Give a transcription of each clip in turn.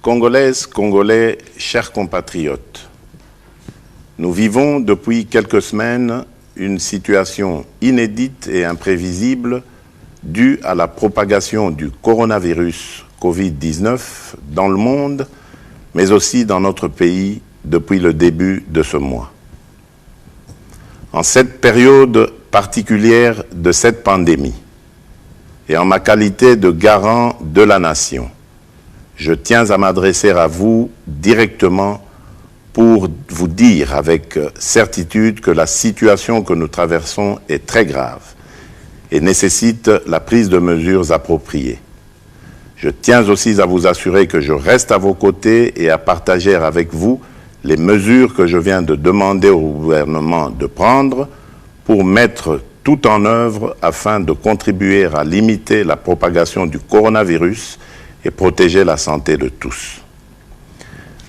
Congolaises, Congolais, chers compatriotes, nous vivons depuis quelques semaines une situation inédite et imprévisible due à la propagation du coronavirus Covid-19 dans le monde, mais aussi dans notre pays depuis le début de ce mois. En cette période particulière de cette pandémie, et en ma qualité de garant de la nation, je tiens à m'adresser à vous directement pour vous dire avec certitude que la situation que nous traversons est très grave et nécessite la prise de mesures appropriées. Je tiens aussi à vous assurer que je reste à vos côtés et à partager avec vous les mesures que je viens de demander au gouvernement de prendre pour mettre tout en œuvre afin de contribuer à limiter la propagation du coronavirus et protéger la santé de tous.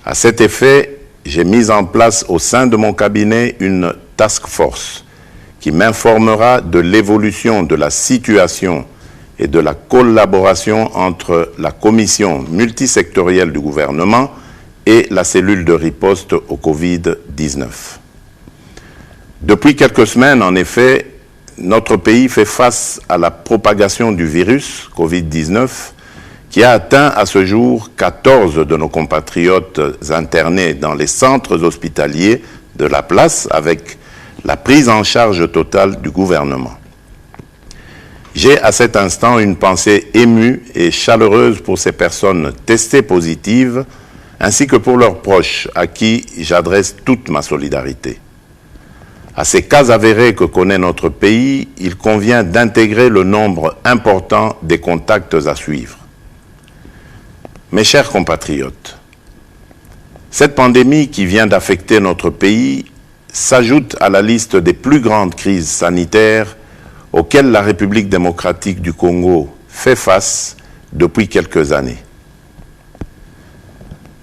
À cet effet, j'ai mis en place au sein de mon cabinet une task force qui m'informera de l'évolution de la situation et de la collaboration entre la commission multisectorielle du gouvernement et la cellule de riposte au Covid-19. Depuis quelques semaines, en effet, notre pays fait face à la propagation du virus Covid-19 qui a atteint à ce jour 14 de nos compatriotes internés dans les centres hospitaliers de la place avec la prise en charge totale du gouvernement. J'ai à cet instant une pensée émue et chaleureuse pour ces personnes testées positives ainsi que pour leurs proches à qui j'adresse toute ma solidarité. À ces cas avérés que connaît notre pays, il convient d'intégrer le nombre important des contacts à suivre. Mes chers compatriotes, cette pandémie qui vient d'affecter notre pays s'ajoute à la liste des plus grandes crises sanitaires auxquelles la République démocratique du Congo fait face depuis quelques années.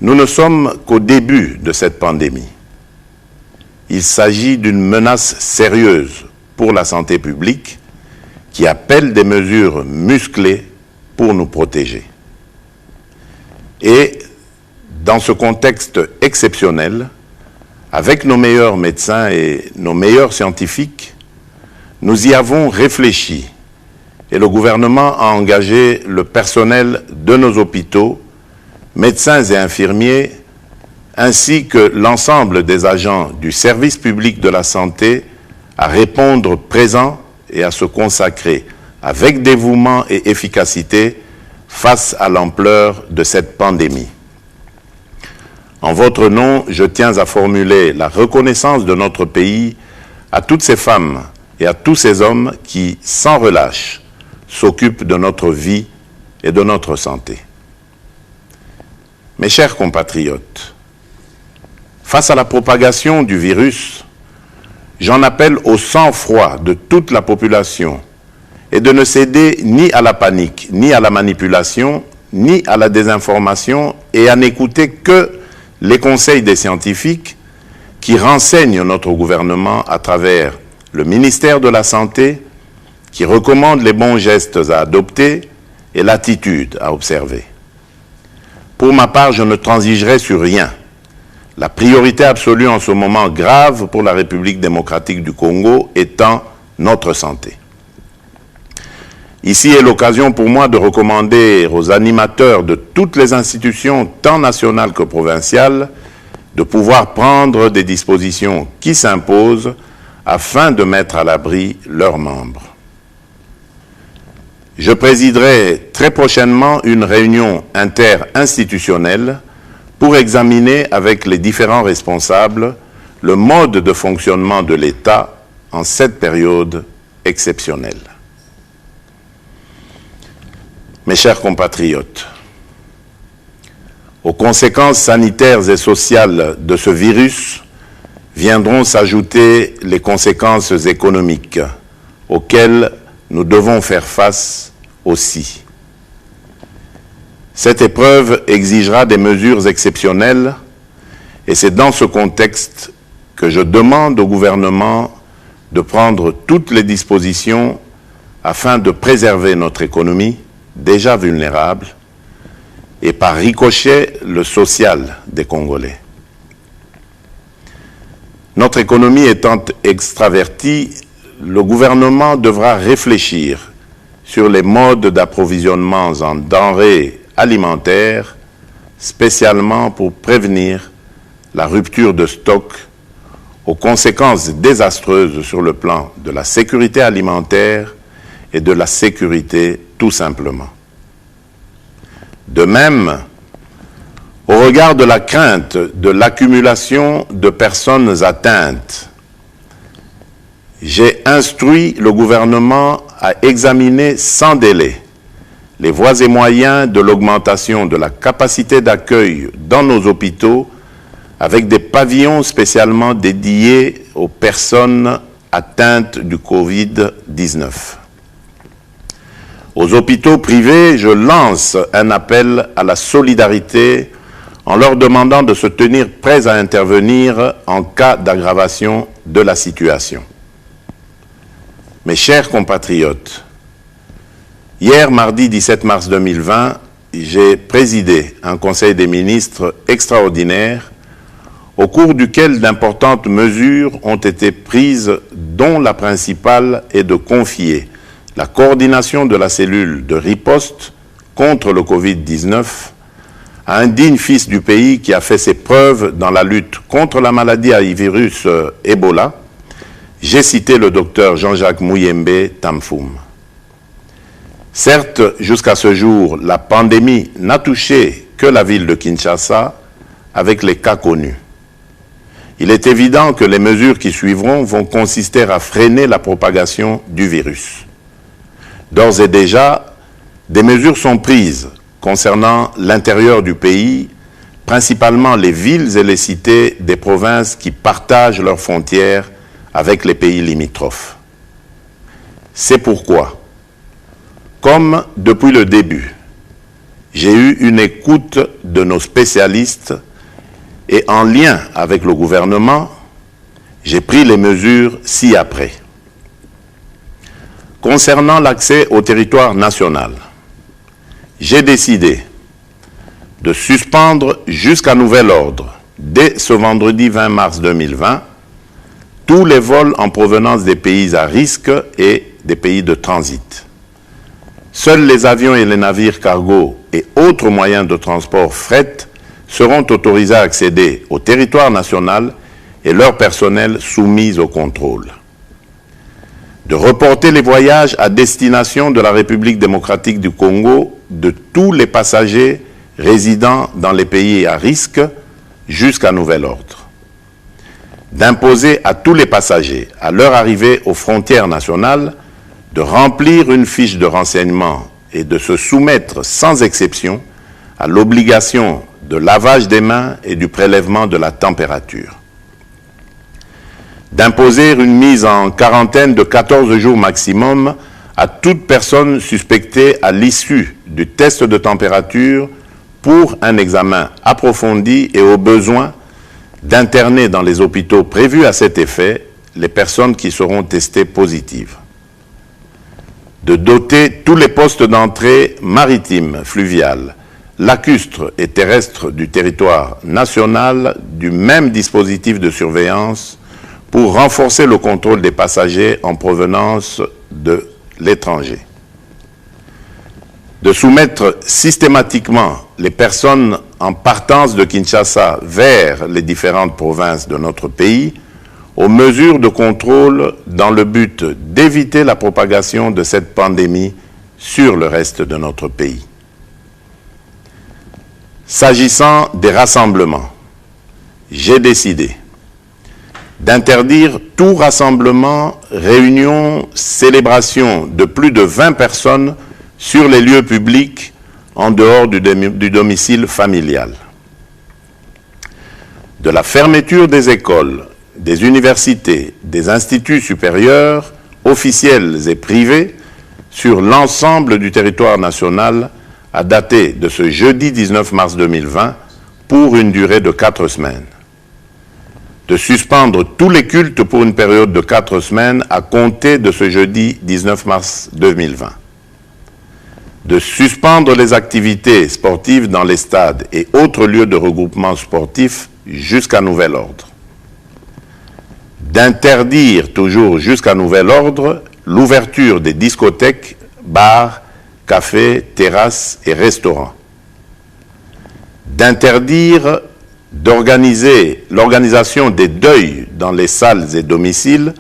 Nous ne sommes qu'au début de cette pandémie. Il s'agit d'une menace sérieuse pour la santé publique qui appelle des mesures musclées pour nous protéger. Et dans ce contexte exceptionnel, avec nos meilleurs médecins et nos meilleurs scientifiques, nous y avons réfléchi et le gouvernement a engagé le personnel de nos hôpitaux, médecins et infirmiers, ainsi que l'ensemble des agents du service public de la santé à répondre présent et à se consacrer avec dévouement et efficacité face à l'ampleur de cette pandémie. En votre nom, je tiens à formuler la reconnaissance de notre pays à toutes ces femmes et à tous ces hommes qui, sans relâche, s'occupent de notre vie et de notre santé. Mes chers compatriotes, face à la propagation du virus, j'en appelle au sang-froid de toute la population et de ne céder ni à la panique, ni à la manipulation, ni à la désinformation et à n'écouter que les conseils des scientifiques qui renseignent notre gouvernement à travers le ministère de la Santé, qui recommande les bons gestes à adopter et l'attitude à observer. Pour ma part, je ne transigerai sur rien. La priorité absolue en ce moment grave pour la République démocratique du Congo étant notre santé. Ici est l'occasion pour moi de recommander aux animateurs de toutes les institutions, tant nationales que provinciales, de pouvoir prendre des dispositions qui s'imposent afin de mettre à l'abri leurs membres. Je présiderai très prochainement une réunion interinstitutionnelle pour examiner avec les différents responsables le mode de fonctionnement de l'État en cette période exceptionnelle. Mes chers compatriotes, aux conséquences sanitaires et sociales de ce virus viendront s'ajouter les conséquences économiques auxquelles nous devons faire face aussi. Cette épreuve exigera des mesures exceptionnelles et c'est dans ce contexte que je demande au gouvernement de prendre toutes les dispositions afin de préserver notre économie, déjà vulnérable, et par ricochet le social des Congolais. Notre économie étant extravertie, le gouvernement devra réfléchir sur les modes d'approvisionnement en denrées alimentaires, spécialement pour prévenir la rupture de stock aux conséquences désastreuses sur le plan de la sécurité alimentaire et de la sécurité tout simplement. De même, au regard de la crainte de l'accumulation de personnes atteintes, j'ai instruit le gouvernement à examiner sans délai les voies et moyens de l'augmentation de la capacité d'accueil dans nos hôpitaux avec des pavillons spécialement dédiés aux personnes atteintes du Covid-19. Aux hôpitaux privés, je lance un appel à la solidarité en leur demandant de se tenir prêts à intervenir en cas d'aggravation de la situation. Mes chers compatriotes, hier, mardi 17 mars 2020, j'ai présidé un Conseil des ministres extraordinaire au cours duquel d'importantes mesures ont été prises, dont la principale est de confier la coordination de la cellule de riposte contre le Covid-19 à un digne fils du pays qui a fait ses preuves dans la lutte contre la maladie à virus Ebola. J'ai cité le docteur Jean-Jacques Muyembe Tamfoum. Certes, jusqu'à ce jour, la pandémie n'a touché que la ville de Kinshasa avec les cas connus. Il est évident que les mesures qui suivront vont consister à freiner la propagation du virus. D'ores et déjà, des mesures sont prises concernant l'intérieur du pays, principalement les villes et les cités des provinces qui partagent leurs frontières avec les pays limitrophes. C'est pourquoi, comme depuis le début, j'ai eu une écoute de nos spécialistes et en lien avec le gouvernement, j'ai pris les mesures ci-après. Concernant l'accès au territoire national, j'ai décidé de suspendre jusqu'à nouvel ordre, dès ce vendredi 20 mars 2020, tous les vols en provenance des pays à risque et des pays de transit. Seuls les avions et les navires cargo et autres moyens de transport fret seront autorisés à accéder au territoire national et leur personnel soumis au contrôle. De reporter les voyages à destination de la République démocratique du Congo de tous les passagers résidant dans les pays à risque jusqu'à nouvel ordre. D'imposer à tous les passagers, à leur arrivée aux frontières nationales, de remplir une fiche de renseignement et de se soumettre sans exception à l'obligation de lavage des mains et du prélèvement de la température. D'imposer une mise en quarantaine de 14 jours maximum à toute personne suspectée à l'issue du test de température pour un examen approfondi et au besoin d'interner dans les hôpitaux prévus à cet effet les personnes qui seront testées positives. De doter tous les postes d'entrée maritimes, fluviales, lacustres et terrestres du territoire national du même dispositif de surveillance pour renforcer le contrôle des passagers en provenance de l'étranger. De soumettre systématiquement les personnes en partance de Kinshasa vers les différentes provinces de notre pays aux mesures de contrôle dans le but d'éviter la propagation de cette pandémie sur le reste de notre pays. S'agissant des rassemblements, j'ai décidé d'interdire tout rassemblement, réunion, célébration de plus de 20 personnes sur les lieux publics en dehors du domicile familial. De la fermeture des écoles, des universités, des instituts supérieurs, officiels et privés, sur l'ensemble du territoire national à dater de ce jeudi 19 mars 2020 pour une durée de 4 semaines. De suspendre tous les cultes pour une période de 4 semaines à compter de ce jeudi 19 mars 2020. de suspendre les activités sportives dans les stades et autres lieux de regroupement sportif jusqu'à nouvel ordre, d'interdire toujours jusqu'à nouvel ordre l'ouverture des discothèques, bars, cafés, terrasses et restaurants, d'interdire l'organisation des deuils dans les salles et domiciles,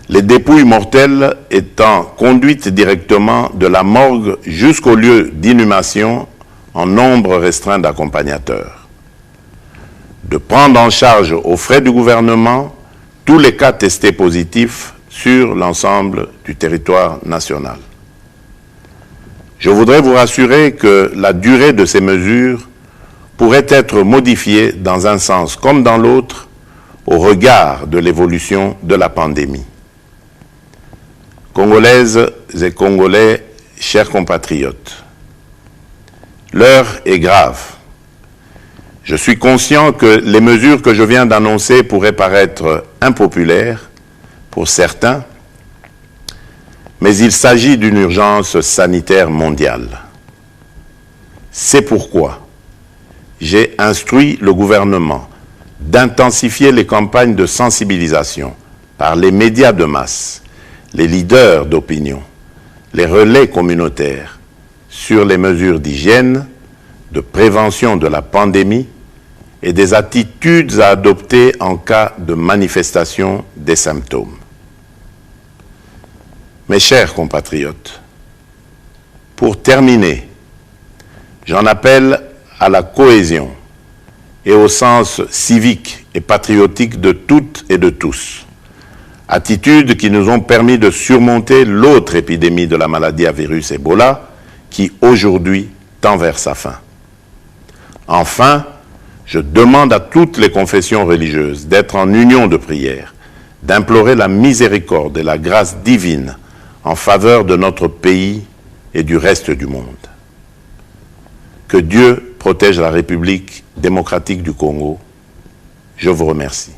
les dépouilles mortelles étant conduites directement de la morgue jusqu'au lieu d'inhumation en nombre restreint d'accompagnateurs, de prendre en charge aux frais du gouvernement tous les cas testés positifs sur l'ensemble du territoire national. Je voudrais vous rassurer que la durée de ces mesures pourrait être modifiée dans un sens comme dans l'autre au regard de l'évolution de la pandémie. Congolaises et Congolais, chers compatriotes, l'heure est grave. Je suis conscient que les mesures que je viens d'annoncer pourraient paraître impopulaires pour certains, mais il s'agit d'une urgence sanitaire mondiale. C'est pourquoi j'ai instruit le gouvernement d'intensifier les campagnes de sensibilisation par les médias de masse, les leaders d'opinion, les relais communautaires sur les mesures d'hygiène, de prévention de la pandémie et des attitudes à adopter en cas de manifestation des symptômes. Mes chers compatriotes, pour terminer, j'en appelle à la cohésion et au sens civique et patriotique de toutes et de tous, attitudes qui nous ont permis de surmonter l'autre épidémie de la maladie à virus Ebola qui aujourd'hui tend vers sa fin. Enfin, je demande à toutes les confessions religieuses d'être en union de prière, d'implorer la miséricorde et la grâce divine en faveur de notre pays et du reste du monde. Que Dieu protège la République démocratique du Congo. Je vous remercie.